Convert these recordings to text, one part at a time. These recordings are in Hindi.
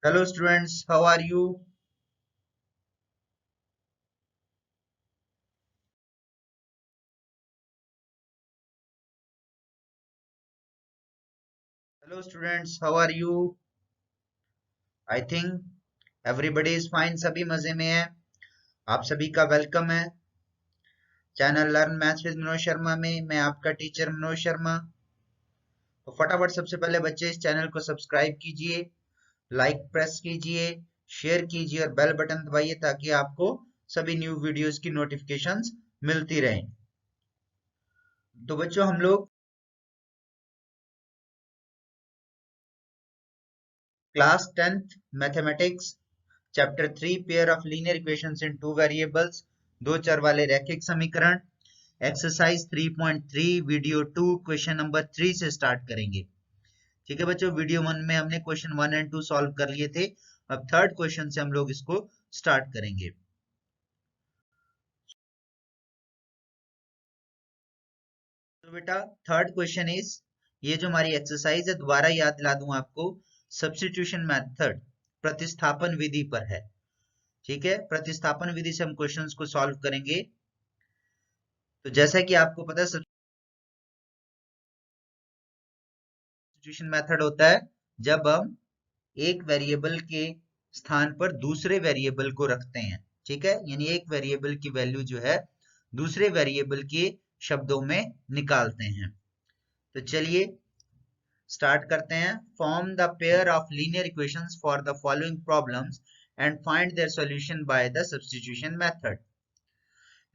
Hello students, how are you? Hello students, how are you? I think everybody is fine, सभी मजे में है। आप सभी का वेलकम है channel learn maths with Manoj Sharma में। मैं आपका टीचर मनोज शर्मा। तो फटाफट सबसे पहले बच्चे इस चैनल को सब्सक्राइब कीजिए, लाइक प्रेस कीजिए, शेयर कीजिए और बेल बटन दबाइए ताकि आपको सभी न्यू वीडियोस की नोटिफिकेशंस मिलती रहें। तो बच्चों हम लोग class 10th mathematics chapter 3 pair of linear equations in two variables, दो चर वाले रैखिक समीकरण, एक्सरसाइज 3.3 वीडियो 2 क्वेश्चन नंबर 3 से स्टार्ट करेंगे। ठीक है बच्चों, वीडियो 1 में हमने क्वेश्चन 1 एंड 2 सॉल्व कर लिए थे। अब थर्ड क्वेश्चन से हम लोग इसको स्टार्ट करेंगे। तो बेटा थर्ड क्वेश्चन इज, ये जो हमारी एक्सरसाइज है दोबारा याद दिला दूं आपको, सब्स्टिट्यूशन मेथड प्रतिस्थापन विधि पर है। ठीक है, प्रतिस्थापन विधि से हम क्वेश्चंस को सॉल्व करेंगे। तो जैसा कि आपको पता है सब्स्टिट्यूशन मेथड होता है जब हम एक वेरिएबल के स्थान पर दूसरे वेरिएबल को रखते हैं। ठीक है, यानी एक वेरिएबल की वैल्यू जो है दूसरे वेरिएबल के शब्दों में निकालते हैं। तो चलिए स्टार्ट करते हैं। Form the pair of linear equations for the following problems and find their solution by the substitution method.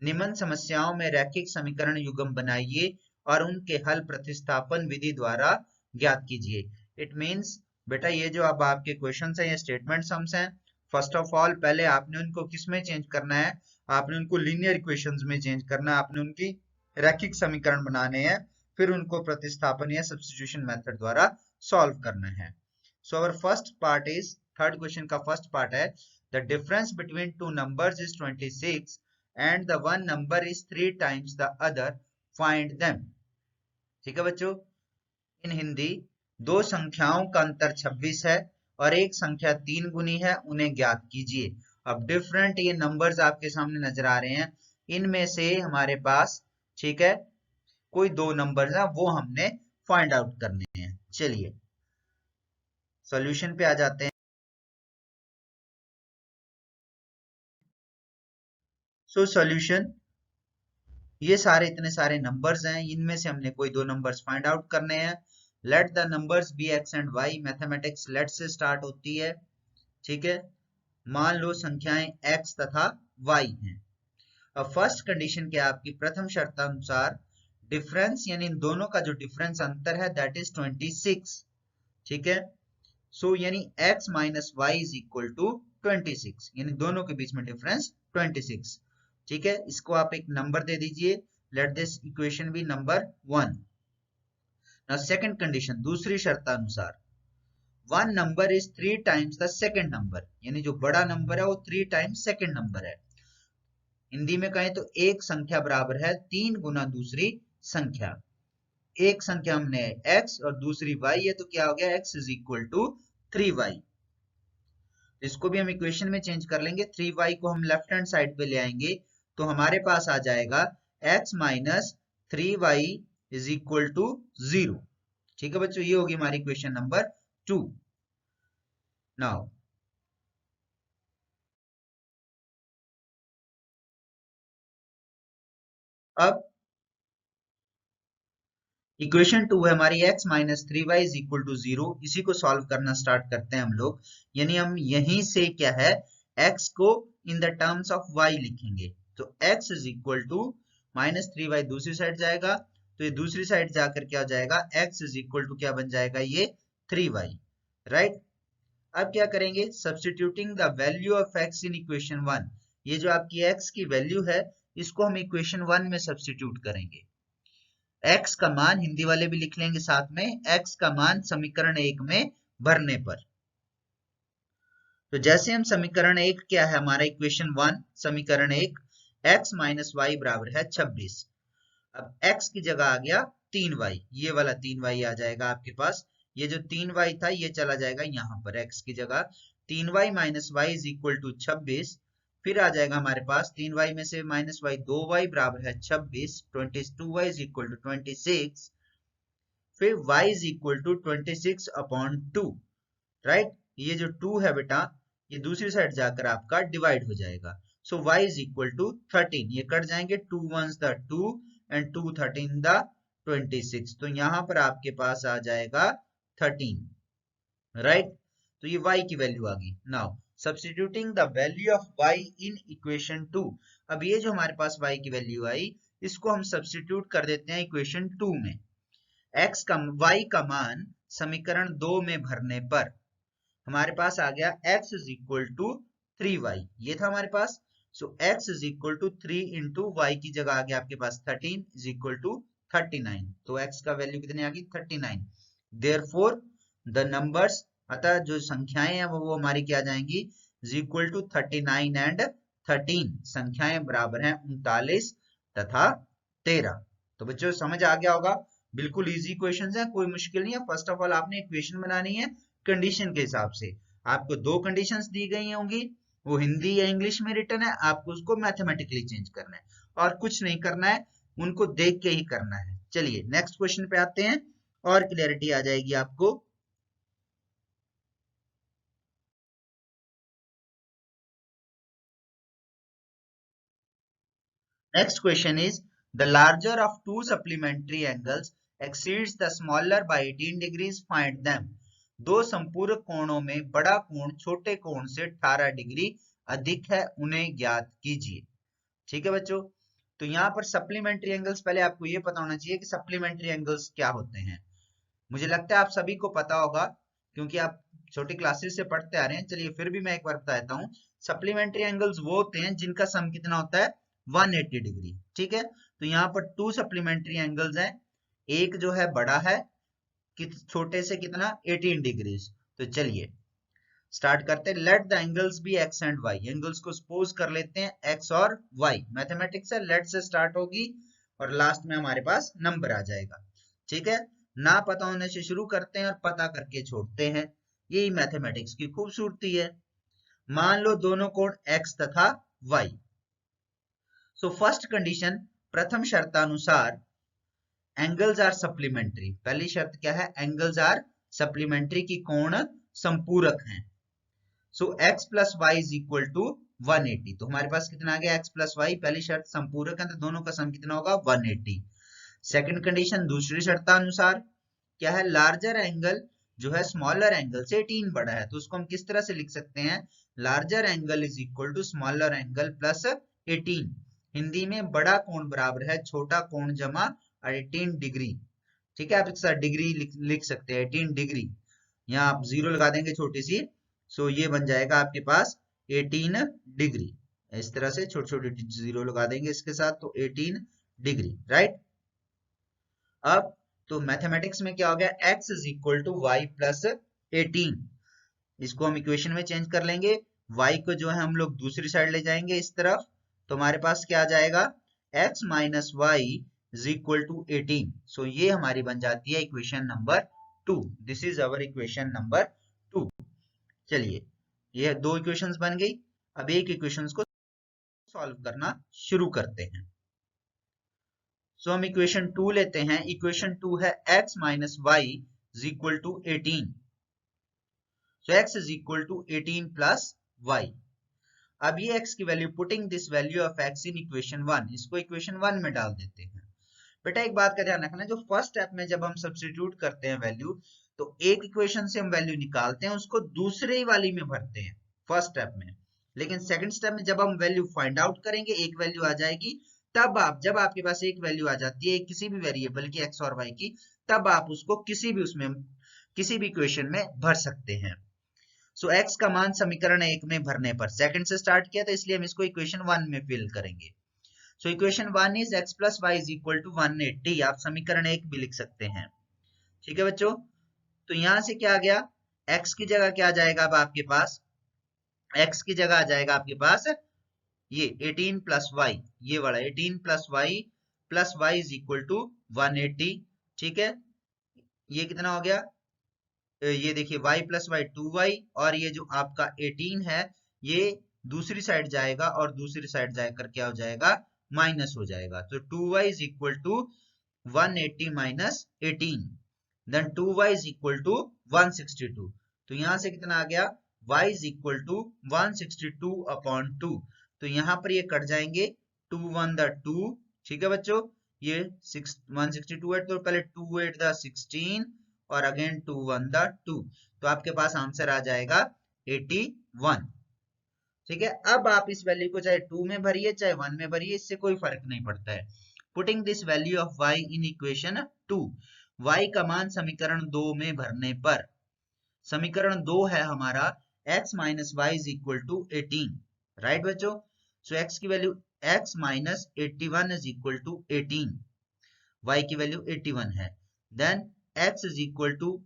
निम्न समस्याओं में रैखिक समीकरण युग्म बनाइए और उनके हल प्रतिस्थापन विधि द्वारा ज्ञात कीजिए। इट मीन्स बेटा ये जो अब आपके क्वेश्चन है ये स्टेटमेंट सम्स हैं। फर्स्ट ऑफ ऑल पहले आपने उनको किस में चेंज करना है, आपने उनको लीनियर इक्वेशंस में चेंज करना है, आपने उनकी रैखिक समीकरण बनाने हैं, फिर उनको प्रतिस्थापन या सब्स्टिट्यूशन मेथड द्वारा सॉल्व करना है। So our first part is, third question का फर्स्ट पार्ट है, the difference between two numbers is 26 and the one number is 3 times the other, find them। ठीक है बच्चों, इन हिंदी दो संख्याओं का अंतर 26 है और एक संख्या 3 गुनी है, उन्हें ज्ञात कीजिए। अब डिफरेंट ये नंबर्स आपके सामने नजर आ रहे हैं, इनमें से हमारे पास ठीक है कोई दो नंबर्स हैं वो हमने फाइंड आउट करने हैं। चलिए सॉल्यूशन पे आ जाते हैं। सो सॉल्यूशन, ये सारे इतने सारे नंबर्स हैं, इनमें से हमने कोई दो नंबर्स फाइंड आउट करने हैं। Let the numbers be x and y. Mathematics let से स्टार्ट होती है। ठीक है, मान लो संख्याएं x तथा y हैं। अब फर्स्ट कंडीशन क्या है आपकी, प्रथम शर्त अनुसार डिफरेंस यानी इन दोनों का जो डिफरेंस अंतर है दैट इज 26। ठीक है, सो यानी x minus y is equal to 26, यानी दोनों के बीच में डिफरेंस 26। ठीक है, इसको आप एक नंबर दे दीजिए, let this equation be number 1। Now second condition, दूसरी शर्त अनुसार one number is 3 times the second number, यानी जो बड़ा नंबर है वो 3 टाइम्स सेकंड नंबर है। हिंदी में कहें तो एक संख्या बराबर है 3 गुना दूसरी संख्या। एक संख्या हमने x और दूसरी y है, तो क्या हो गया, x is equal to 3y। इसको भी हम इक्वेशन में चेंज कर लेंगे, 3y को हम लेफ्ट हैंड साइड पे ले आएंगे तो हमारे पास आ जाएगा x minus 3y is equal to 0। ठीक है बच्चों, ये होगी हमारी इक्वेशन नंबर 2। नाउ अब इक्वेशन 2 है हमारी, x minus 3y is equal to 0। इसी को सॉल्व करना स्टार्ट करते हैं हम लोग। यानी हम यहीं से क्या है x को in the terms of y लिखेंगे। तो x is equal to minus 3y दूसरी साइड जाएगा, तो ये दूसरी साइड जाकर क्या हो जाएगा, x इज इक्वल टू क्या बन जाएगा, ये 3y। राइट, अब क्या करेंगे, substituting the value of x in equation 1। ये जो आपकी x की वैल्यू है इसको हम इक्वेशन 1 में सब्स्टिट्यूट करेंगे। x का मान हिंदी वाले भी लिख लेंगे साथ में, x का मान समीकरण 1 में भरने पर। तो जैसे हम समीकरण 1 क्या है हमारा, इक्वेशन 1 समीकरण 1, x माइनस वाई बराबर है 26। अब x की जगह आ गया 3y, ये वाला 3y आ जाएगा आपके पास। ये जो 3y था ये चला जाएगा यहाँ पर x की जगह। 3y minus y is equal to 26। फिर आ जाएगा हमारे पास 3y में से माइनस वाई 2y बराबर है 26, 22y इज इक्वल टू 26। फिर y is equal to 26 upon 2, right. ये जो 2 है बेटा, ये दूसरी साइड जाकर आपका डिवाइड हो जाएगा। सो y इज इक्वल टू 13, ये कट जाएंगे, 2 1s द 2 एंड 2 13 द 26, तो यहां पर आपके पास आ जाएगा 13, राइट। तो ये y की वैल्यू आ गई। Now substituting the value of y in equation 2, अब ये जो हमारे पास y की वैल्यू आई, इसको हम सब्स्टिट्यूट कर देते हैं इक्वेशन 2 में। y का मान समीकरण 2 में भरने पर हमारे पास आ गया x is equal to 3y, ये था हमारे पास। So x is equal to 3 into y की जगह आ गया आपके पास 13 इज इक्वल टू 39, तो x का वैल्यू कितनी आ गई 39। देयरफॉर द नंबर्स, अतः जो संख्याएं हैं वो हमारी क्या जाएंगी, इज इक्वल टू 39 एंड 13, संख्याएं बराबर हैं 39 तथा 13। तो बच्चों समझ आ गया होगा, बिल्कुल इजी क्वेश्चंस है, कोई मुश्किल नहीं है। फर्स्ट ऑफ ऑल आपने इक्वेशन बनानी है कंडीशन के हिसाब से। आपको 2 कंडीशंस दी गई होंगी, वो हिंदी या इंग्लिश में रिटन है, आपको उसको मैथमेटिकली चेंज करना है और कुछ नहीं करना है, उनको देख के ही करना है। चलिए नेक्स्ट क्वेश्चन पे आते हैं और क्लियरिटी आ जाएगी आपको। Next question is, the larger of two supplementary angles exceeds the smaller by 18 degrees, find them। दो संपूरक कोणों में बड़ा कोण छोटे कोण से 18 डिग्री अधिक है, उन्हें ज्ञात कीजिए। ठीक है बच्चों, तो यहाँ पर सप्लीमेंट्री एंगल्स, पहले आपको ये पता होना चाहिए कि सप्लीमेंट्री एंगल्स क्या होते हैं। मुझे लगता है आप सभी को पता होगा क्योंकि आप छोटी क्लासेस से पढ़ते आ रहे हैं। चलिए फिर भी मैं एक बार बता देता हूँ। सप्लीमेंट्री एंगल्स वो होते हैं जिनका सम कितना होता है 180 डिग्री। ठीक है, तो यहाँ पर 2 सप्लीमेंट्री एंगल्स हैं, एक जो है बड़ा है, छोटे से कितना 18 डिग्रीज। तो चलिए स्टार्ट करते हैं। Let the angles be x and y, angles को सपोज कर लेते हैं एक्स और वाई। मैथमेटिक्स है, लेट से स्टार्ट होगी और लास्ट में हमारे पास नंबर आ जाएगा। ठीक है, ना पता होने से शुरू करते हैं और पता करके छोड़ते हैं, यही मैथमेटिक्स की खूबसूरती है। मान लो दोनों कोण x तथा y। सो फर्स्ट कंडीशन, प्रथम शर्तानुसार एंगल्स आर सप्लीमेंट्री। पहली शर्त क्या है, एंगल्स आर सप्लीमेंट्री, की कोण संपूरक हैं। So x plus y is equal to 180, तो हमारे पास कितना आ गया x प्लस वाई, पहली शर्त संपूरक है तो दोनों का सम कितना होगा 180। सेकंड कंडीशन, दूसरी शर्तानुसार क्या है, लार्जर एंगल जो है स्मॉलर एंगल से 18 बड़ा है, तो उसको हम किस तरह से लिख सकते हैं, larger angle is equal to smaller angle plus 18। Hindi में बड़ा कोण बराबर है छोटा कोण जमा 18 डिग्री। ठीक है, आप इसका डिग्री लिख सकते हैं 18 डिग्री, यहाँ आप जीरो लगा देंगे छोटी सी, सो ये बन जाएगा आपके पास 18 डिग्री। इस तरह से छोटे छोटे जीरो लगा देंगे इसके साथ, तो 18 डिग्री, राइट। अब तो मैथमेटिक्स में क्या हो गया, x is equal to Y plus 18, इसको हम इक्वेशन में चेंज कर लेंगे, y को जो है हम लोग दूसरी साइड ले जाएंगे इस तरफ, तो हमारे पास क्या आ जाएगा, x minus y is equal to 18। So ये हमारी बन जाती है equation number 2। This is our equation number 2। चलिए ये 2 इक्वेशंस बन गई, अब एक इक्वेशंस को सॉल्व करना शुरू करते हैं। सो हम इक्वेशन 2 लेते हैं। इक्वेशन 2 है x minus y is equal to 18। So x is equal to 18 plus y. अब ये x की value, putting this value of x in equation 1, इसको इक्वेशन 1 में डाल देते हैं। बेटा एक बात का ध्यान रखना, जो फर्स्ट स्टेप में जब हम सब्स्टिट्यूट करते हैं वैल्यू, तो एक इक्वेशन से हम वैल्यू निकालते हैं, उसको दूसरे वाली में भरते हैं फर्स्ट स्टेप में, लेकिन सेकंड स्टेप में जब हम वैल्यू फाइंड आउट करेंगे, एक वैल्यू आ जाएगी, तब आप, जब आपके पास एक वैल्यू आ जाती है किसी भी वेरिएबल की x और y की, तब आप उसको किसी भी उसमें किसी भी इक्वेशन में भर सकते हैं। सो x का मान समीकरण 1 में भरने पर, सेकंड से स्टार्ट किया तो इसलिए हम इसको इक्वेशन 1 में फिल करेंगे। So equation 1 is x plus y is equal to 180, आप समीकरण 1 भी लिख सकते हैं। ठीक है बच्चों, तो यहां से क्या आ गया, x की जगह क्या आ जाएगा, अब आपके पास x की जगह आ जाएगा आपके पास ये 18 प्लस वाई, ये वाला 18 plus y is equal to 180। ठीक है, ये कितना हो गया ये देखिए y प्लस वाई 2y, और ये जो आपका 18 है ये दूसरी साइड जाएगा और दूसरी साइड जाकर क्या हो जाएगा, माइनस हो जाएगा। तो 2y is equal to 180 minus 18, then 2y is equal to 162। तो यहां से कितना आ गया, y is equal to 162 upon 2। तो यहां पर ये कट जाएंगे, 2 1 द 2, ठीक है बच्चों, ये 162 है तो पहले 2 8 द 16 और अगेन 2 1 द 2, तो आपके पास आंसर आ जाएगा 81। ठीक है, अब आप इस वैल्यू को चाहे 2 में भरिए चाहे 1 में भरिए, इससे कोई फर्क नहीं पड़ता है। Putting this value of y in equation 2, y का मान समीकरण 2 में भरने पर, समीकरण 2 है हमारा x minus y is equal to 18, right बच्चों। सो x की value x minus 81 is equal to 18, y की वैल्यू 81 है, then x is equal to,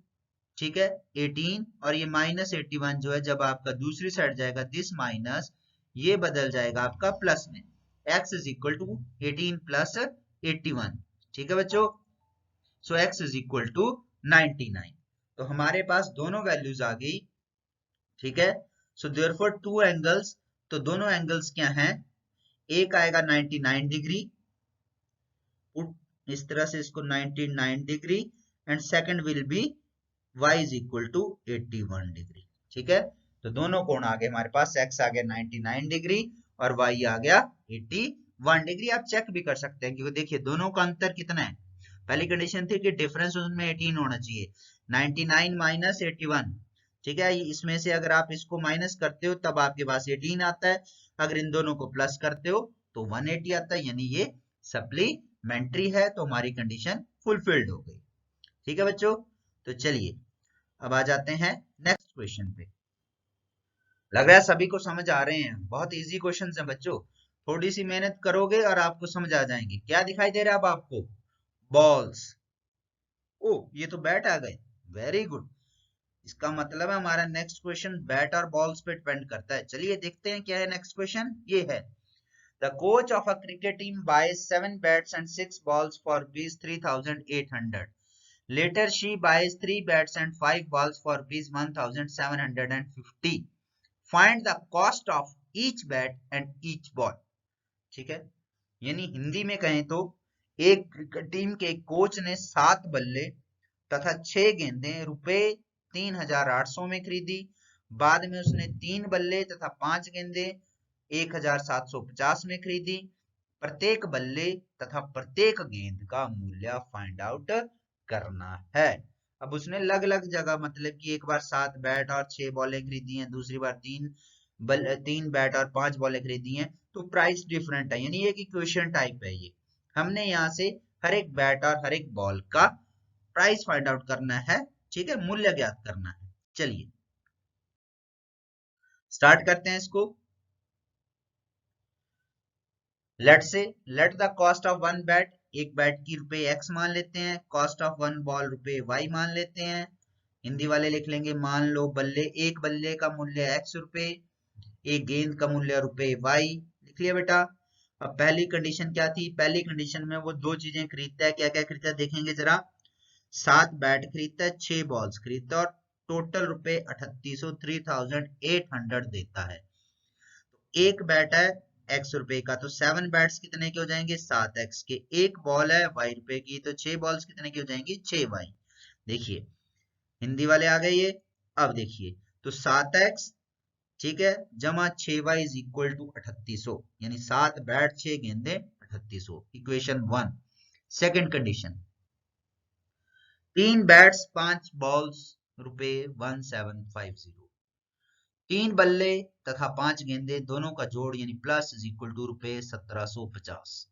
ठीक है, 18, और ये माइनस 81 जो है जब आपका दूसरी साइड जाएगा, दिस माइनस ये बदल जाएगा आपका प्लस में, x is equal to 18 plus 81, ठीक है बच्चों। So x is equal to 99। तो हमारे पास दोनों वैल्यूज आ गई, ठीक है। सो देयरफॉर टू एंगल्स, तो दोनों एंगल्स क्या हैं, एक आएगा 99 डिग्री, इस तरह से इसको 99 degree, and second will be y is equal to 81 degree, ठीक है। तो दोनों कोण आ गए हमारे पास, x आ गया 99 डिग्री और y आ गया 81 डिग्री। आप चेक भी कर सकते हैं क्योंकि देखिए दोनों का अंतर कितना है, पहली कंडीशन थी कि डिफरेंस उसमें 18 होना चाहिए, 99 माइनस 81, ठीक है। इसमें से अगर आप इसको माइनस करते हो तब आपके पास 18 आता है, अगर इन दोनों को प्लस करते हो तो 180 आता है, यानी ये सप्लीमेंट्री है, तो हमारी कंडीशन फुलफिल्ड हो गई, ठीक है बच्चों। तो चलिए अब आ जाते हैं नेक्स्ट क्वेश्चन पे। लग रहा है सभी को समझ आ रहे हैं, बहुत इजी क्वेश्चन है बच्चों, थोड़ी सी मेहनत करोगे और आपको समझ आ जाएंगे। क्या दिखाई दे रहा है अब आपको, बॉल्स, ओ ये तो बैट आ गए, वेरी गुड। इसका मतलब है हमारा नेक्स्ट क्वेश्चन बैट और बॉल्स पे डिपेंड करता है। चलिए देखते हैं क्या है नेक्स्ट क्वेश्चन, ये है the coach of a cricket team buys 7 bats and 6 balls for rupees 3800. Later she buys 3 bats and 5 balls for rupees 1750. Find the cost of each bat and each ball. ठीक है, यानी हिंदी में कहें तो एक क्रिकेट टीम के कोच ने 7 बल्ले तथा 6 गेंदें रुपए 3800 में खरीदी। बाद में उसने 3 बल्ले तथा 5 गेंदें 1750 में खरीदी। प्रत्येक बल्ले तथा प्रत्येक गेंद का मूल्य फाइंड आउट करना है। अब उसने अलग अलग जगह, मतलब कि एक बार 7 बैट और 6 बॉलें खरीदी हैं, दूसरी बार 3 बैट और 5 बॉलें खरीदी हैं, तो प्राइस डिफरेंट है, यानी एक इक्वेशन टाइप है ये। हमने यहाँ से हर एक बैट और हर एक बॉल का प्राइस फाइंड आउट करना है, ठीक है, मूल्य ज्ञात करना है। चलिए स्टार्ट करते हैं इसको। Let the cost of one bat, एक बैट की रुपए x मान लेते हैं, कॉस्ट ऑफ वन बॉल रुपए y मान लेते हैं। हिंदी वाले लिख लेंगे, मान लो बल्ले, एक बल्ले का मूल्य x रुपए, एक गेंद का मूल्य रुपए y, लिख लिया बेटा। अब पहली कंडीशन क्या थी, पहली कंडीशन में वो दो चीजें खरीदता है, क्या क्या खरीदता है देखेंगे जरा, 7 बैट खरीदता है, 6 बॉल्स खरीदता है और टोटल रुपए 3800 देता है। तो एक बैट है x रुपए का, तो 7 बैट्स कितने के हो जाएंगे, 7x के। एक बॉल है y रुपए की, तो 6 बॉल्स कितने की हो जाएंगी, 6y। देखिए हिंदी वाले आ गए ये। अब देखिए तो 7x, ठीक है, जमा 6y इज इक्वल टू 3800, यानी 7 बैट 6 गेंदे 3800, equation 1। Second condition, 3 bats 5 balls रुपए 1750, 3 बल्ले तथा 5 गेंदे दोनों का जोड़ यानी प्लस इज इक्वल टू रुपए 1750।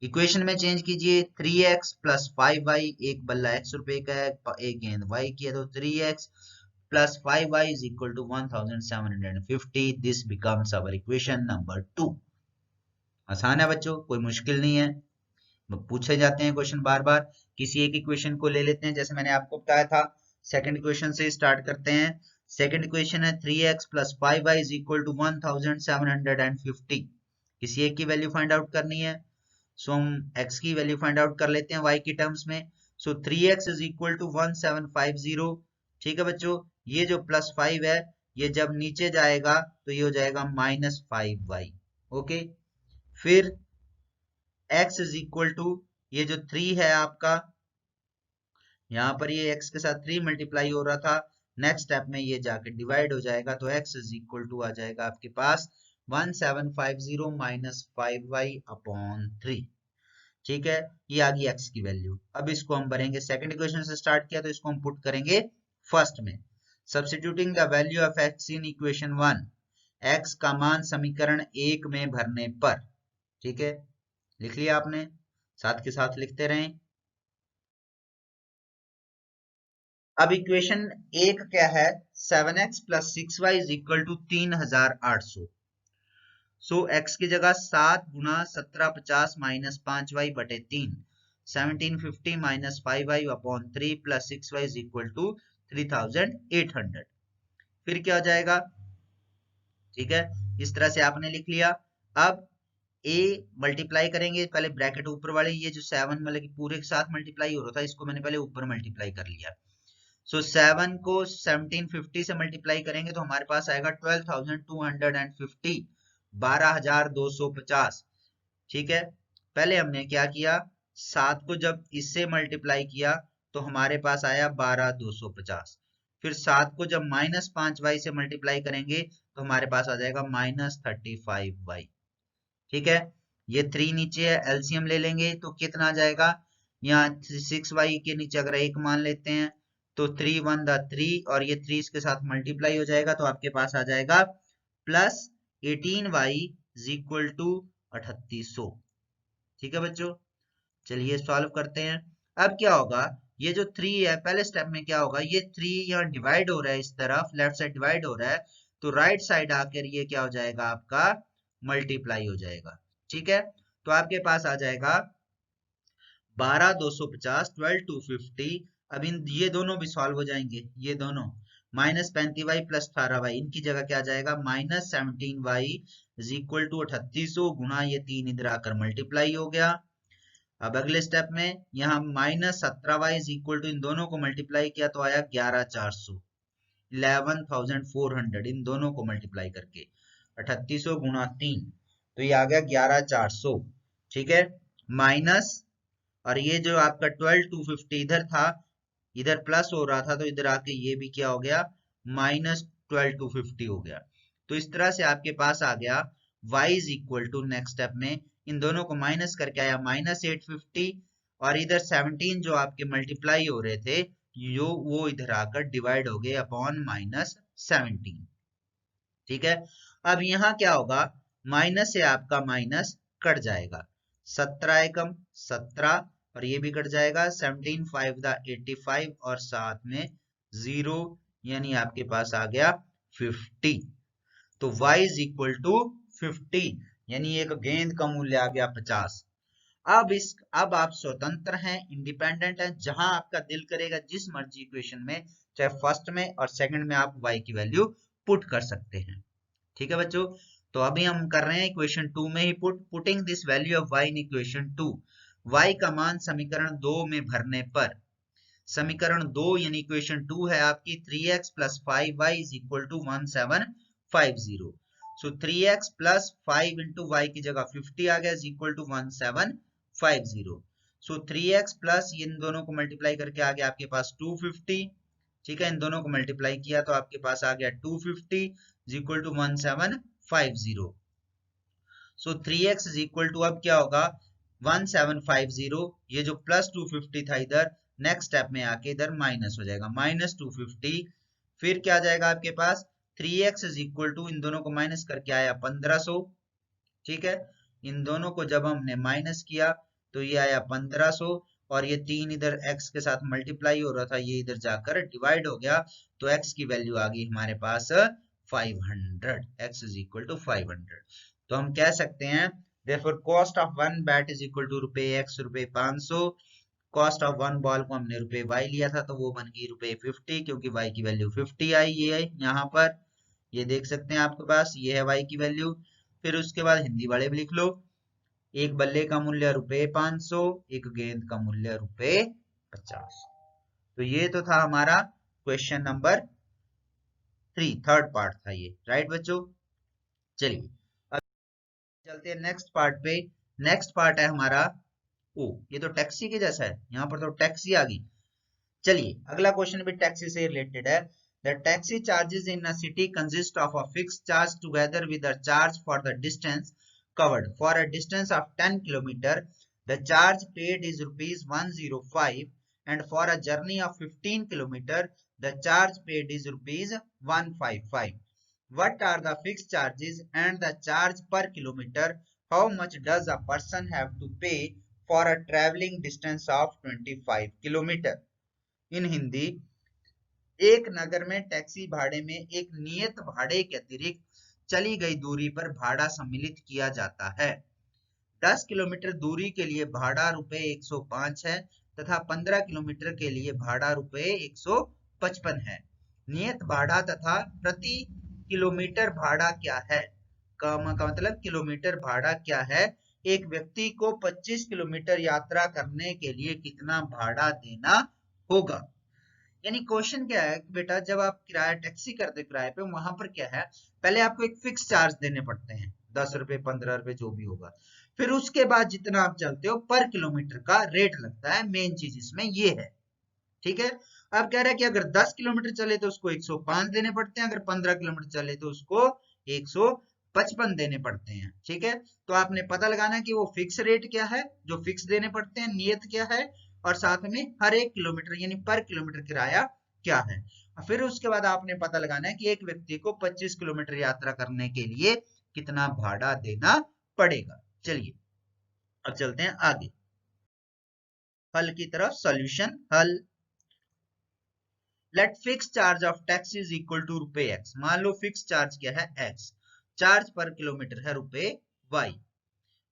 इक्वेशन में चेंज कीजिए, 3x प्लस 5y, एक बल्ला x रुपए का है, एक गेंद y की है, तो 3x plus 5y is equal to 1750। This becomes our equation number 2। आसान है बच्चों, कोई मुश्किल नहीं है, पूछे जाते हैं क्वेश्चन बार बार। किसी एक इक्वेशन को ले लेते हैं, जैसे मैंने आपको बताया था। सेकंड इक्वेशन से स्टार्ट करते हैं। सेकंड इक्वेशन है 3x plus 5y is equal to 1750। किसी एक की वैल्यू फाइंड आउट करनी है, सो हम x की वैल्यू फाइंड आउट कर लेते हैं y की टर्म्स में। सो 3x इज इक्वल टू 1750, ठीक है बच्चों, ये जो +5 है ये जब नीचे जाएगा तो ये हो जाएगा -5y। ओके, फिर x इज इक्वल टू ये जो 3 है आपका, यहाँ पर ये x के साथ 3 मल्टीप्लाई हो रहा था, नेक्स्ट स्टेप में ये जाके डिवाइड हो जाएगा तो x इज इक्वल टू आ जाएगा आपके पास 1750 -5y अपॉन 3। ठीक है, ये आ गई x की वैल्यू। अब इसको हम भरेंगे, सेकंड इक्वेशन से स्टार्ट किया तो इसको हम पुट करेंगे फर्स्ट में। Substituting the value of x in equation 1, x का मान समीकरण 1 में भरने पर। ठीक है, लिख लिया आपने, साथ के साथ लिखते रहें। अब इक्वेशन 1 क्या है, 7x + 6y is equal to 3800। So x की जगह 7 गुना 1750 - 5y बटे 3, 1750 - 5y upon 3 + 6y is equal to 3800। फिर क्या हो जाएगा, ठीक है, इस तरह से आपने लिख लिया। अब a मल्टीप्लाई करेंगे, पहले ब्रैकेट ऊपर वाले, ये जो 7 मतलब कि पूरे के साथ मल्टीप्लाई हो रहा था, इसको मैंने पहले ऊपर मल्टीप्लाई कर लिया। सो 7 को 1750 से मल्टीप्लाई करेंगे तो हमारे पास आएगा 12,250, 12,250। ठीक है, पहले हमने क्या किया, 7 को जब इससे मल्टीप्लाई किया तो हमारे पास आया 12,250। फिर 7 को जब -5y से मल्टीप्लाई करेंगे तो हमारे पास आ जाएगा -35y। ठीक है, ये 3 नीचे है, एलसीएम ले लेंगे तो कितना आ जाएगा, यहाँ 6y के नीचे अगर 1 मान लेते हैं तो 3 1 द 3 और ये 3 इसके साथ मल्टीप्लाई हो जाएगा तो आपके पास आ जाएगा +18y इज इक्वल टू 3800। ठीक है बच्चों, चलिए सॉल्व करते हैं। अब क्या होगा, ये जो 3 है, पहले स्टेप में क्या होगा, ये 3 यहाँ डिवाइड हो रहा है, इस तरफ लेफ्ट साइड डिवाइड हो रहा है, तो राइट साइड आकर ये क्या हो जाएगा आपका, मल्टीप्लाई हो जाएगा। ठीक है, तो आपके पास आ जाएगा 12,250, 12,250। अब इन ये दोनों भी सॉल्व हो जाएंगे, ये दोनों -35y + 18y, इनकी जगह क्या आ जाएगा, -17y इज इक्वल टू 3800 गुना ये 3 इधर आकर मल्टीप्लाई हो गया। अब अगले स्टेप में यहाँ -17y इज इक्वल टू, इन दोनों को मल्टीप्लाई किया तो आया 11,400, 11,400, इन दोनों को मल्टीप्लाई करके 3800 गुना 3 तो ये आ गया 11,400। ठीक है, माइनस, और ये जो आपका 12,250 इधर था, इधर प्लस हो रहा था तो इधर आके ये भी क्या हो गया, -12,250 हो गया। तो इस तरह से आपके पास आ गया y is equal to, next step में इन दोनों को माइनस करके आया -850, और इधर 17 जो आपके मल्टीप्लाई हो रहे थे यो वो इधर आकर डिवाइड हो गए अपॉन -17। ठीक है, अब यहाँ क्या होगा, माइनस से आपका माइनस कट जाएगा, 17 एकम 17 और ये भी कट जाएगा, 17 5 द 85 और साथ में 0, यानी आपके पास आ गया 50। तो y इज इक्वल टू 50, यानी एक गेंद का मूल्य आ गया 50। अब आप स्वतंत्र हैं, इंडिपेंडेंट हैं, जहां आपका दिल करेगा जिस मर्जी इक्वेशन में, चाहे फर्स्ट में और सेकंड में आप y की वैल्यू पुट कर सकते हैं। ठीक है बच्चों, तो अभी हम कर रहे हैं इक्वेशन 2 में ही putting this value of y in equation 2, y का मान समीकरण 2 में भरने पर। समीकरण 2 यानी इक्वेशन 2 है आपकी 3x + 5y is equal to 1750। So 3x + 5 into y की जगह 50 आ गया, is equal to 1750। So 3x plus इन दोनों को मल्टीप्लाई करके आ गया आपके पास 250। ठीक है, इन दोनों को मल्टीप्लाई किया तो आपके पास आ गया 250 is equal to 1750। So 3x is equal to, अब क्या होगा, 1750, ये जो +250 था इधर, नेक्स्ट स्टेप में आके इधर माइनस हो जाएगा, -250। फिर क्या आ जाएगा आपके पास, 3x इज इक्वल टू, इन दोनों को माइनस करके आया 1500। ठीक है, इन दोनों को जब हमने माइनस किया तो ये आया 1500, और ये 3 इधर x के साथ मल्टीप्लाई हो रहा था, ये इधर जाकर डिवाइड हो गया, तो x की वैल्यू आ गई हमारे पास 500, x इज इक्वल टू 500। तो हम कह सकते हैं therefore cost of 1 bat is equal to ₹x, ₹500। Cost of 1 ball को हमने ₹y लिया था तो वो बन गई ₹50, क्योंकि y की वैल्यू 50 आई, ये है यहाँ पर, ये देख सकते हैं आपके पास, ये है y की वैल्यू। फिर उसके बाद हिंदी वाले भी लिख लो, एक बल्ले का मूल्य ₹500, एक गेंद का मूल्य ₹50। तो ये तो था हमारा क्वेश्चन नंबर 3, थर्ड पार्ट था ये, राइट बच्चों। चलिए अब चलते हैं नेक्स्ट पार्ट पे। नेक्स्ट पार्ट है हमारा, ओ ये तो टैक्सी के जैसा है, यहाँ पर तो टैक्सी आ गई। चलिए अगला क्वेश्चन भी टैक्सी से रिलेटेड है। The taxi charges in a city consist of a fixed charge together with a charge for the distance covered. For a distance of 10 km, the charge paid is rupees 105, and for a journey of 15 km, the charge paid is rupees 155. What are the fixed charges and the charge per kilometer? How much does a person have to pay for a traveling distance of 25 km? In Hindi, एक नगर में टैक्सी भाड़े में एक नियत भाड़े के अतिरिक्त चली गई दूरी पर भाड़ा सम्मिलित किया जाता है। 10 किलोमीटर दूरी के लिए भाड़ा रुपए 105 है तथा 15 किलोमीटर के लिए भाड़ा रुपए 155 है। नियत भाड़ा तथा प्रति किलोमीटर भाड़ा क्या है? का मतलब किलोमीटर भाड़ा क्या है? एक व्यक्ति को 25 किलोमीटर यात्रा करने के लिए कितना भाड़ा देना होगा? यानी क्वेश्चन क्या है कि बेटा जब आप किराया टैक्सी करते किराए पे, वहां पर क्या है, पहले आपको एक फिक्स चार्ज देने पड़ते हैं, 10 रुपए 15 रुपए जो भी होगा। फिर उसके बाद जितना आप चलते हो पर किलोमीटर का रेट लगता है। मेन चीज इसमें ये है, ठीक है। अब कह रहा है कि अगर 10 किलोमीटर चले तो उसको 105 देने पड़ते हैं, अगर 15 किलोमीटर चले तो उसको 155 देने पड़ते हैं, ठीक है। तो आपने पता लगाना है कि वो फिक्स रेट क्या है जो फिक्स देने पड़ते हैं, नियत क्या है, और साथ में हर एक किलोमीटर यानी पर किलोमीटर किराया क्या है। फिर उसके बाद आपने पता लगाना है कि एक व्यक्ति को 25 किलोमीटर यात्रा करने के लिए कितना भाड़ा देना पड़ेगा। चलिए अब चलते हैं आगे हल की तरफ। सॉल्यूशन हल। Let fix charge of taxi is equal to रुपए एक्स। मान लो फिक्स चार्ज क्या है एक्स, चार्ज पर किलोमीटर है रुपए वाई।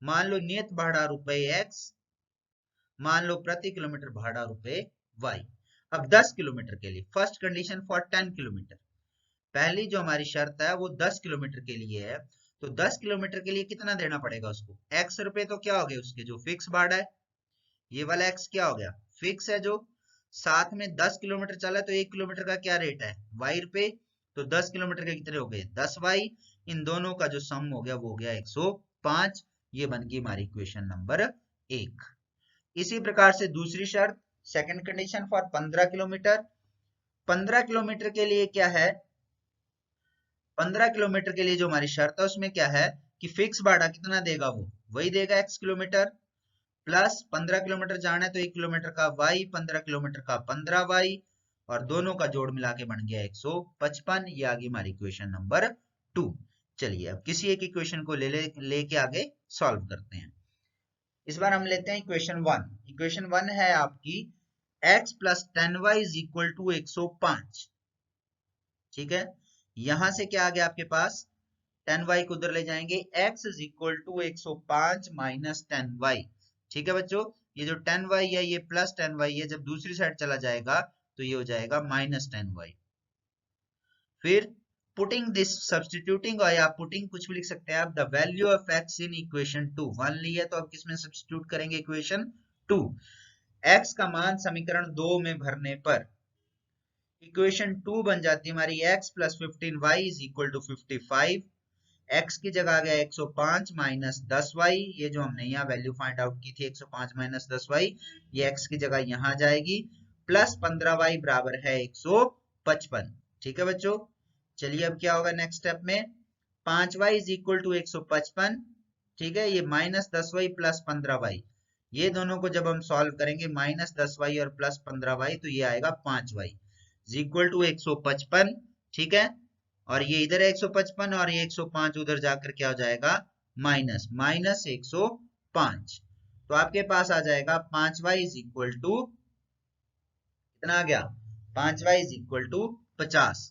मान लो नियत भाड़ा रुपए एक्स, मान लो प्रति किलोमीटर भाड़ा रुपए वाई। अब 10 किलोमीटर के लिए, फर्स्ट कंडीशन फॉर 10 किलोमीटर, पहली जो हमारी शर्त है वो 10 किलोमीटर के लिए है। तो 10 किलोमीटर के लिए कितना देना पड़ेगा उसको? एक्स रुपए तो क्या हो गए उसके जो फिक्स भाड़ा है, ये वाला एक्स क्या हो गया फिक्स है जो, साथ में 10 किलोमीटर चला तो 1 किलोमीटर का क्या रेट है वाई रुपए, तो 10 किलोमीटर के कितने हो गए 10 वाई। इन दोनों का जो सम हो गया वो हो गया 105। ये बन गई हमारी इक्वेशन नंबर 1। इसी प्रकार से दूसरी शर्त, second condition for 15 kilometre. 15 kilometre के लिए क्या है, 15 किलोमीटर के लिए जो हमारी शर्त है उसमें क्या है कि फिक्स भाड़ा कितना देगा वो वही देगा एक्स किलोमीटर, प्लस 15 किलोमीटर जाना है तो 1 किलोमीटर का वाई, 15 किलोमीटर का 15 वाई, और दोनों का जोड़ मिला के बन गया 155। ये आ गई हमारी इक्वेशन नंबर 2। चलिए अब किसी एक इक्वेशन को लेके आगे सॉल्व करते हैं। इस बार हम लेते हैं इक्वेशन 1। इक्वेशन 1 है आपकी x plus 10y is equal to 105, ठीक है। यहां से क्या आ गया आपके पास, 10y को उधर ले जाएंगे, x is equal to 105 minus 10y, ठीक है बच्चों। ये जो 10y है ये प्लस 10y है, जब दूसरी साइड चला जाएगा तो ये हो जाएगा माइनस 10y। फिर पुटिंग दिस सब्सटीट्यूटिंग, और आप पुटिंग कुछ भी लिख सकते हैं आप, the value of x in equation 2 1 लिया तो अब किसमें सब्सटीट्यूट करेंगे इक्वेशन 2। x का मान समीकरण 2 में भरने पर इक्वेशन 2 बन जाती है हमारी x plus 15y is equal to 55। x की जगह आ गया 105 माइनस 10y, ये जो हमने यहाँ वैल्यू फाइंड आउट की थी 105 माइनस 10y, ये x की जगह यहाँ जाएगी, प्लस 15y बराबर है 155, ठीक है बच्चों। चलिए अब क्या होगा नेक्स्ट स्टेप में, 5y इज इक्वल टू 155, ठीक है। ये माइनस 10y प्लस 15y, ये दोनों को जब हम सॉल्व करेंगे माइनस 10y और प्लस 15y तो ये आएगा 5y इज इक्वल टू 155, ठीक है। और ये इधर है 155 और ये 105 उधर जाकर क्या हो जाएगा माइनस माइनस 105। तो आपके पास आ जाएगा 5y इज इक्वल टू कितना आ गया 5y इज इक्वल टू 50।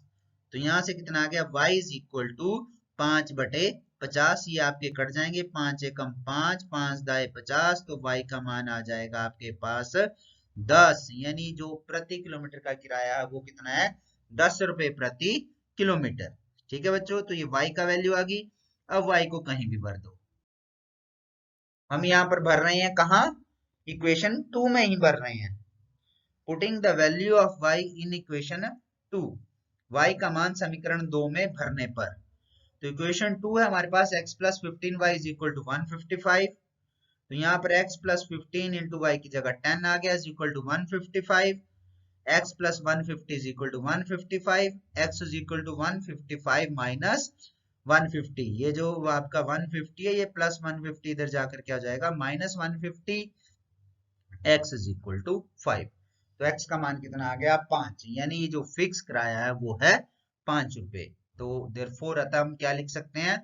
तो यहां से कितना आ गया y इज इक्वल टू 5/50। ये आपके कट जाएंगे, 5 एकम 5, 5 दाए 50, तो y का मान आ जाएगा आपके पास 10। यानी जो प्रति किलोमीटर का किराया है वो कितना है 10 रुपए प्रति किलोमीटर, ठीक है बच्चों। तो ये y का वैल्यू आ गई। अब y को कहीं भी भर दो, हम यहाँ पर भर रहे हैं कहा इक्वेशन 2 में ही भर रहे हैं। Putting the value of y in equation 2 y का मान समीकरण 2 में भरने पर। तो इक्वेशन 2 है हमारे पास x plus 15y is equal to 155। तो यहाँ पर x प्लस 15 इंटू वाई की जगह 10 आ गया is equal to 155। x plus 150 is equal to 155, x is equal to 155 minus 150। ये जो आपका 150 है ये प्लस 150 इधर जाकर क्या हो जाएगा minus 150, x is equal to 5। तो x का मान कितना आ गया 5, यानी जो फिक्स कराया है वो है 5 रुपए। तो देयरफॉर अतः हम क्या लिख सकते हैं,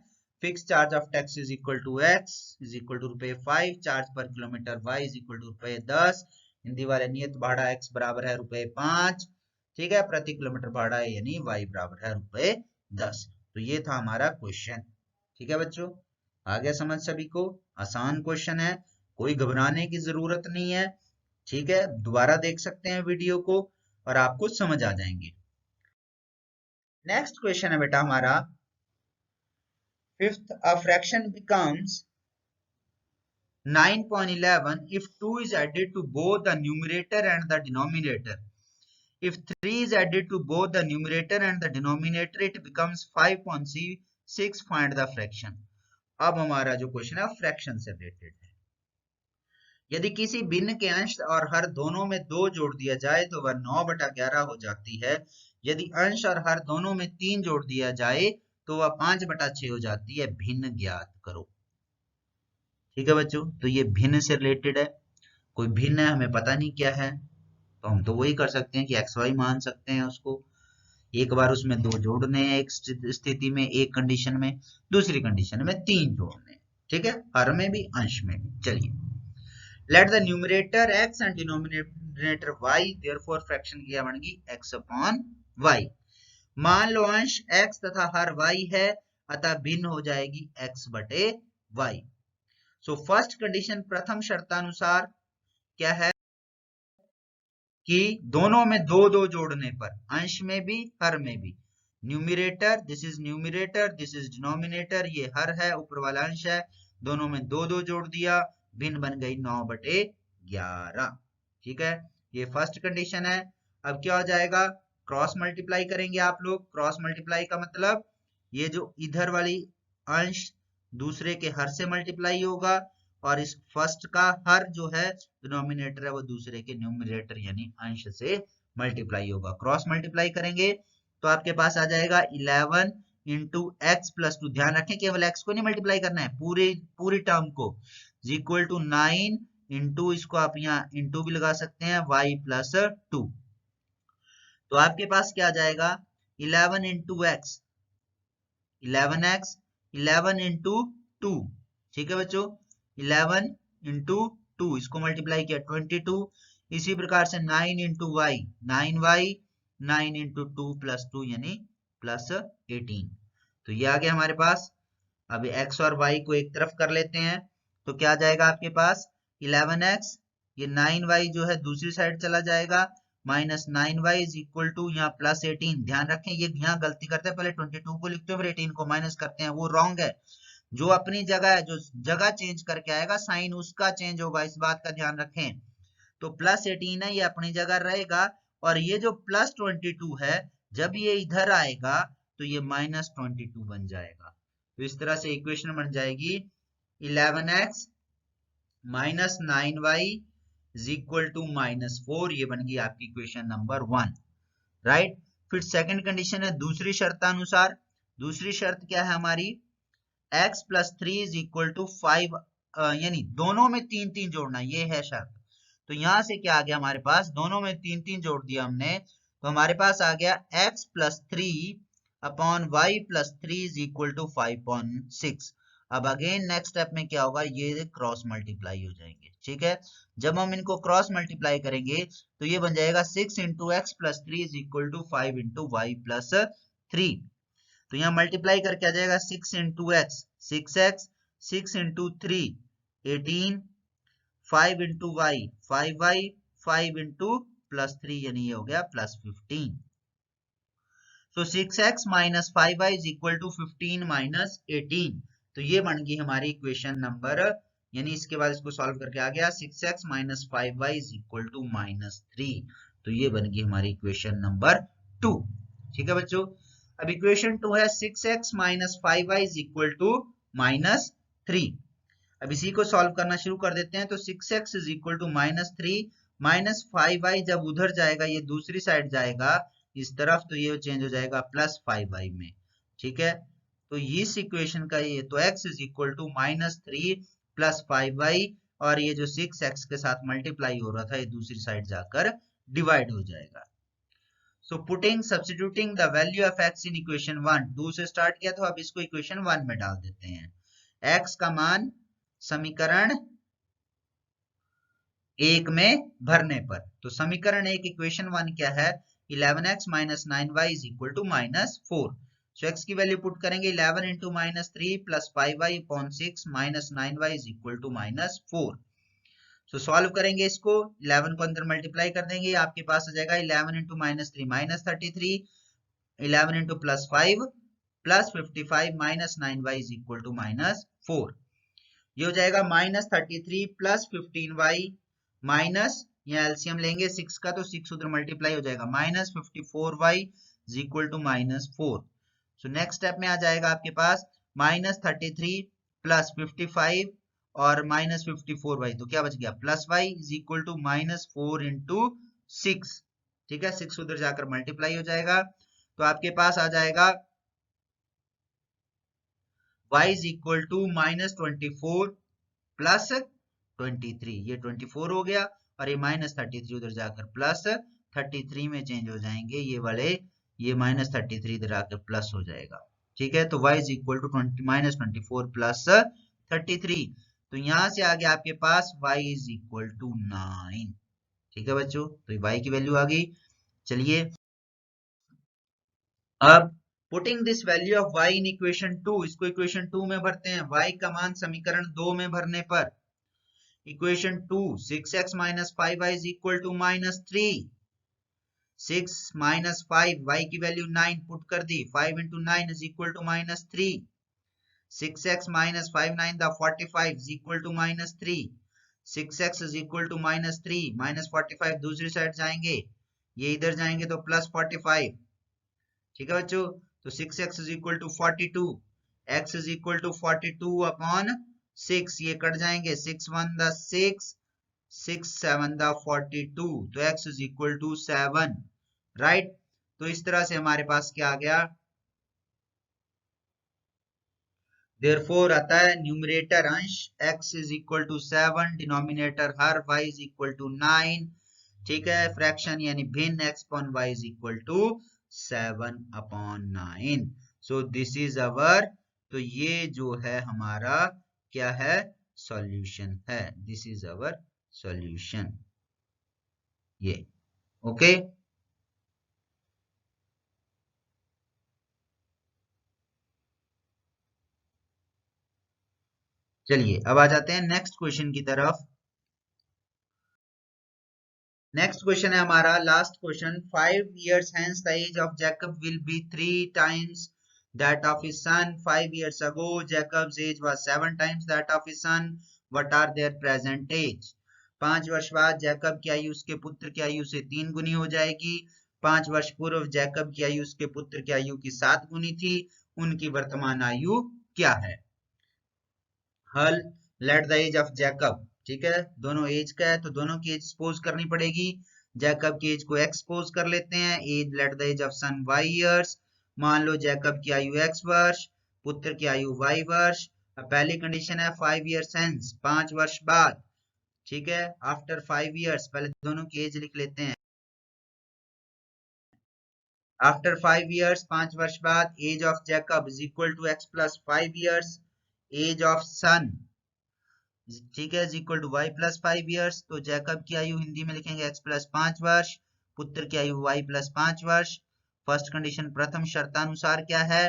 fix charge of tax is equal to x is equal to रुपए 5, चार्ज पर kilometre y is equal to रुपए 10, हिंदी वाले नियत भाड़ा x बराबर है रुपए 5, ठीक है, प्रति किलोमीटर भाड़ा है यानी y बराबर है रुपए 10। तो ये था हमारा क्वेश्चन। ठीक है बच्चों, आ गया समझ सभी को? आसान क्वेश्चन है, कोई घबराने की जरूरत नहीं है। ठीक है, दोबारा देख सकते हैं वीडियो को और आपको समझ आ जाएंगे। नेक्स्ट क्वेश्चन है बेटा हमारा fifth, a fraction becomes 9.11 if 2 is added to both the numerator and the denominator. If 3 is added to both the numerator and the denominator, it becomes 5.6. Find the fraction. अब हमारा जो क्वेश्चन है फ्रैक्शन से रिलेटेड है। यदि किसी भिन्न के अंश और हर दोनों में 2 जोड़ दिया जाए तो वह 9/11 हो जाती है। यदि अंश और हर दोनों में 3 जोड़ दिया जाए तो वह 5/6 हो जाती है। भिन्न ज्ञात करो। ठीक है बच्चों, तो ये भिन्न से रिलेटेड है। कोई भिन्न है, हमें पता नहीं क्या है, तो हम तो वही कर सकते हैं कि एक्स वाई मान सकते हैं उसको। एक बार उसमें 2 जोड़ने हैं एक स्थिति में, एक कंडीशन में, दूसरी कंडीशन में 3 जोड़ने। ठीक है, हर में भी अंश में भी। चलिए, let the numerator x and denominator y, therefore fraction क्या बनेगी x अपॉन y। मान लो अंश x तथा हर y है, अतः भिन्न हो जाएगी x बटे y। सो फर्स्ट कंडीशन, प्रथम शर्तानुसार क्या है कि दोनों में 2 जोड़ने पर, अंश में भी हर में भी, numerator this is numerator, this is denominator, ये हर है, ऊपर वाला अंश है, दोनों में 2 जोड़ दिया, भिन्न बन गई 9/11। ठीक है, ये फर्स्ट कंडीशन है। अब क्या हो जाएगा, क्रॉस मल्टीप्लाई करेंगे आप लोग। क्रॉस मल्टीप्लाई का मतलब ये जो इधर वाली अंश दूसरे के हर से मल्टीप्लाई होगा और इस फर्स्ट का हर जो है डिनोमिनेटर है वो दूसरे के न्यूमरेटर यानी अंश से मल्टीप्लाई होगा। क्रॉस मल्टीप्लाई करेंगे तो आपके पास आ जाएगा 11 इंटू एक्स प्लस 2। ध्यान रखें केवल एक्स को नहीं मल्टीप्लाई करना है, पूरी टर्म को, इक्वल टू 9 इंटू, इसको आप यहाँ इंटू भी लगा सकते हैं, y प्लस 2। तो आपके पास क्या आ जाएगा 11 इंटू एक्स 11x, 11 इंटू 2। ठीक है बच्चों, 11 इंटू 2, इसको मल्टीप्लाई किया 22। इसी प्रकार से 9 into Y 9y, 9 into 2 plus 2 यानी प्लस 18। तो ये आ गया हमारे पास। अब x और y को एक तरफ कर लेते हैं तो क्या आ जाएगा आपके पास 11x, ये 9y जो है दूसरी साइड चला जाएगा, minus 9y is equal to यहाँ प्लस 18। ध्यान रखें ये यहाँ गलती करते हैं, पहले 22 को लिखते हैं फिर 18 को माइनस करते हैं, वो रॉन्ग है। जो अपनी जगह है, जो जगह चेंज करके आएगा साइन उसका चेंज होगा, इस बात का ध्यान रखें। तो प्लस 18 है, ये अपनी जगह रहेगा, और ये जो प्लस 22 है जब ये इधर आएगा तो ये माइनस 22 बन जाएगा। तो इस तरह से इक्वेशन बन जाएगी 11x minus 9y is equal to -4। ये बन गई आपकी इक्वेशन नंबर 1, राइट। फिर सेकंड कंडीशन है दूसरी शर्तानुसार। दूसरी शर्त क्या है हमारी, x plus 3 is equal to 5, यानी दोनों में 3 जोड़ना, ये है शर्त। तो यहां से क्या आ गया हमारे पास, दोनों में 3 जोड़ दिया हमने, तो हमारे पास आ गया x plus 3 upon y plus 3 is equal to 5.6। अब अगेन नेक्स्ट स्टेप में क्या होगा, ये क्रॉस मल्टीप्लाई हो जाएंगे। ठीक है, जब हम इनको क्रॉस मल्टीप्लाई करेंगे तो ये बन जाएगा 6 into x plus 3 is equal to 5 into y plus 3। तो यहाँ मल्टीप्लाई करके आ जाएगा 6 into x 6x, 6 into 3 18, 5 into y 5y, 5 into plus 3 यानी ये हो गया प्लस 15। तो 6x minus 5y is equal to 15 minus 18। तो ये बन गई हमारी इक्वेशन नंबर, यानी इसके बाद इसको सॉल्व करके आ गया 6x minus 5y is equal to -3। तो ये बन गई हमारी इक्वेशन नंबर 2। ठीक है बच्चों, अब इक्वेशन 2 है 6x minus 5y is equal to minus 3। अब इसी को सॉल्व करना शुरू कर देते हैं। तो 6x is equal to minus 3 minus 5y जब उधर जाएगा, ये दूसरी साइड जाएगा इस तरफ, तो ये चेंज हो जाएगा प्लस 5y में। ठीक है, तो इस इक्वेशन का ये तो x is equal to minus 3 plus 5y, और ये जो 6x के साथ मल्टीप्लाई हो रहा था ये दूसरी साइड जाकर डिवाइड हो जाएगा। So putting substituting the value of x in equation 1, 2 से स्टार्ट किया, तो अब इसको इक्वेशन 1 में डाल देते हैं। x का मान समीकरण 1 में भरने पर, तो समीकरण 1 इक्वेशन 1 क्या है, 11x minus 9y is equal to minus 4। So x की वैल्यू पुट करेंगे 11 into minus 3 plus 5y upon 6 minus 9y is equal to minus 4। So solve करेंगे इसको, 11 को अंदर मल्टीप्लाई कर देंगे, आपके पास आ जाएगा 11 into minus 3 minus 33, 11 into plus 5 plus 55 minus 9y is equal to minus 4। ये हो जाएगा माइनस 33 प्लस 15y माइनस, यहाँ एलसीएम लेंगे 6 का, तो 6 उधर मल्टीप्लाई हो जाएगा, minus 54y is equal to minus 4। So next step में आ जाएगा आपके पास माइनस 33 प्लस 55 और माइनस 54y, तो क्या बच गया plus y is equal to minus 4 into 6। ठीक है, 6 उधर जाकर मल्टीप्लाई हो जाएगा, तो आपके पास आ जाएगा y is equal to minus 24 plus 23, ये 24 हो गया, और ये माइनस 33 उधर जाकर प्लस 33 में चेंज हो जाएंगे ये वाले, ये माइनस 33 इधर आकर प्लस हो जाएगा। ठीक है, तो y is equal to minus 24 plus 33, तो यहां से आगे आपके पास y इज इक्वल टू 9। ठीक है बच्चों, तो y की वैल्यू आ गई। चलिए अब putting this value of y in equation 2, इसको इक्वेशन 2 में भरते हैं। y का मान समीकरण 2 में भरने पर equation 2 6x minus 5y is equal to minus 3, 6 minus 5 y की वैल्यू 9 पुट कर दी, 5 into 9 is equal to minus 3, 6x minus 5 9 the 45 is equal to minus 3, 6x is equal to minus 3, minus 45 दूसरी साइड जाएंगे, ये इधर जाएंगे तो प्लस 45। ठीक है बच्चों, तो 6x is equal to 42, x is equal to 42 upon 6, ये कट जाएंगे, 6 1 द 6, 6 7 द 42, तो x is equal to 7। Right, तो इस तरह से हमारे पास क्या आ गया, देयरफॉर आता है न्यूमरेटर अंश x is equal to 7, denominator हर y इज इक्वल टू 9। ठीक है, फ्रैक्शन यानी भिन्न x upon y is equal to 7 upon 9। So this is our, तो ये जो है हमारा क्या है, सॉल्यूशन है, दिस इज अवर सॉल्यूशन, ये ओके। चलिए अब आ जाते हैं नेक्स्ट क्वेश्चन की तरफ। नेक्स्ट क्वेश्चन है हमारा last question, 5 years hence the age of Jacob will be 3 times that of his son. 5 years ago Jacob's age was 7 times that of his son. What are their present age? 5 वर्ष बाद जैकब की आयु उसके पुत्र की आयु से 3 गुनी हो जाएगी। 5 वर्ष पूर्व जैकब की आयु उसके पुत्र की आयु की 7 गुनी थी। उनकी वर्तमान आयु क्या है? हल let the age of Jacob, ठीक है, दोनों एज का है तो दोनों की एज सपोज करनी पड़ेगी। जैकब की एज को एक्स सपोज कर लेते हैं, age let the age of son y years. मान लो जैकब की आयु एक्स वर्ष, पुत्र की आयु वाई वर्ष। अब पहली कंडीशन है 5 years hence, 5 वर्ष बाद। ठीक है, आफ्टर 5 years, पहले दोनों की एज लिख लेते हैं। आफ्टर 5 years, 5 वर्ष बाद, age of Jacob is equal to X plus 5 years, age of son, ठीक है, is equal to Y plus 5 years। तो जैकब की आयु हिंदी में लिखेंगे एक्स प्लस 5 वर्ष, पुत्र की आयु वाई प्लस 5 वर्ष। फर्स्ट कंडीशन प्रथम शर्तानुसार क्या है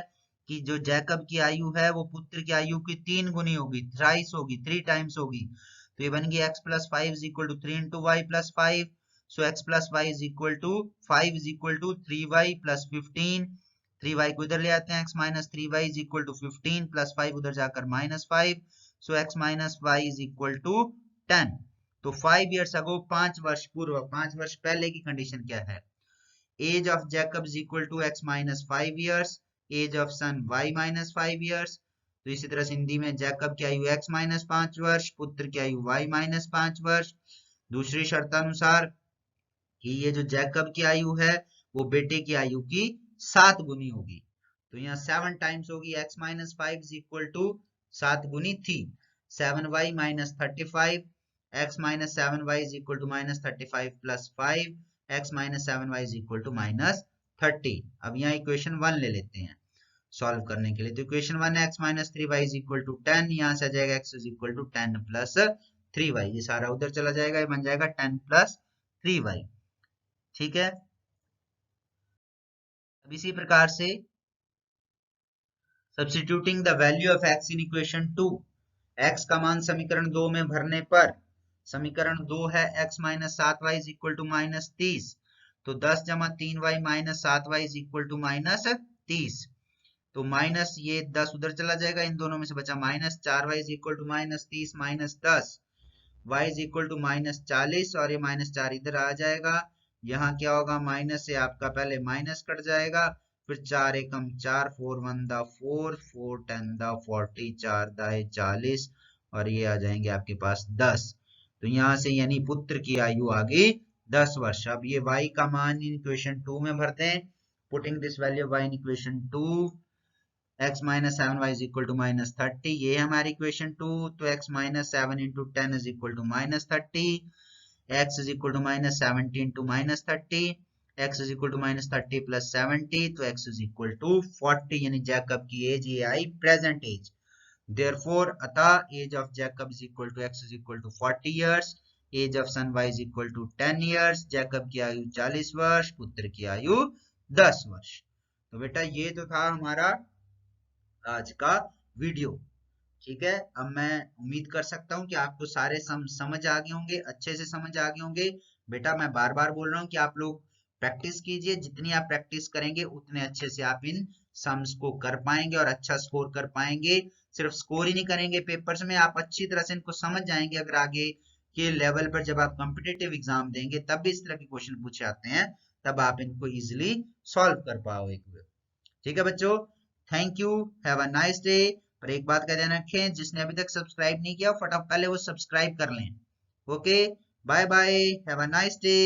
कि जो जैकब की आयु है वो पुत्र की आयु की 3 गुनी होगी, थ्राइस होगी, 3 टाइम्स होगी। तो ये बन गई x plus 5 is equal to 3 into y plus 5। So x plus y is equal to 5 is equal to 3y plus 15। 3y को इधर ले आते हैं, x minus 3y is equal to 15 plus 5 उधर जाकर minus 5। So x minus y is equal to 10। तो 5 years अगो, 5 वर्ष पूर्व, 5 वर्ष पहले की कंडीशन क्या है? Age of Jacob is equal to x minus 5 years, age of son y minus 5 years. तो इसी तरह से हिंदी में जैकब की आयु x माइनस 5 वर्ष, पुत्र की आयु y माइनस 5 वर्ष। दूसरी शर्तानुसार कि ये जो जैकब की आयु है वो बेटे की आयु की 7 गुनी होगी। तो यहाँ 7 टाइम्स होगी x minus 5 is equal to 7 गुनी थी 7y minus 35, x minus 7y is equal to minus 35 plus 5, x minus 7y is equal to minus 30। अब यहाँ इक्वेशन 1 ले लेते हैं सॉल्व करने के लिए। तो equation 1 x minus 3y is equal to 10, यहाँ से आ जाएगा x is equal to 10 plus 3y, ये सारा उधर चला जाएगा, ये बन जाएगा 10 प्लस 3y। ठीक है, अब इसी प्रकार से substituting the value of x in equation 2, x का मान समीकरण 2 में भरने पर समीकरण 2 है x minus 7y is equal to minus 30, तो 10 जमा 3y minus 7y is equal to minus 30। तो माइनस ये 10 उधर चला जाएगा, इन दोनों में से बचा minus 4y is equal to minus 30 minus 10, y is equal to minus 40 और ये माइनस 4 इधर आ जाएगा। यहाँ क्या होगा, माइनस से आपका पहले माइनस कट जाएगा, फिर 4 एकम 4, 4 1 दा 4, 4 10 दा 40, 4 दाए 40 और ये आ जाएंगे आपके पास 10। तो यहाँ से यानी पुत्र की आयु आ गई 10 वर्ष। अब ये y का मान इन इक्वेशन 2 में भरते हैं। Putting this value y in equation 2, x minus 7y is equal to minus 30, ये है हमारी इक्वेशन 2। तो x minus 7 into 10 is equal to minus 30, x is equal to minus 70 into minus 30, x is equal to minus 30 plus 70, तो x इज इक्वल टू 40, यानी जैकब की एज ये आई प्रेजेंट एज। देयरफॉर अतः age of Jacob is equal to x is equal to 40 years, age of son y is equal to 10 years, Jacob की आयु 40 वर्ष, पुत्र की आयु 10 वर्ष। तो बेटा ये तो था हमारा आज का वीडियो। ठीक है, अब मैं उम्मीद कर सकता हूँ कि आपको सारे समझ आ गए होंगे, अच्छे से समझ आ गए होंगे। बेटा मैं बार बार बोल रहा हूँ कि आप लोग प्रैक्टिस कीजिए, जितनी आप प्रैक्टिस करेंगे उतने अच्छे से आप इन सम्स को कर पाएंगे और अच्छा स्कोर कर पाएंगे। सिर्फ स्कोर ही नहीं करेंगे पेपर्स में, आप अच्छी तरह से इनको समझ जाएंगे। अगर आगे के लेवल पर जब आप कॉम्पिटिटिव एग्जाम देंगे तब भी इस तरह के क्वेश्चन पूछे आते हैं, तब आप इनको इजिली सॉल्व कर पाओगे। ठीक है बच्चों, thank you, have a nice day. पर एक बात का ध्यान रखें, जिसने अभी तक सब्सक्राइब नहीं किया फटाफट पहले वो सब्सक्राइब कर लें। Okay, bye bye, have a nice day.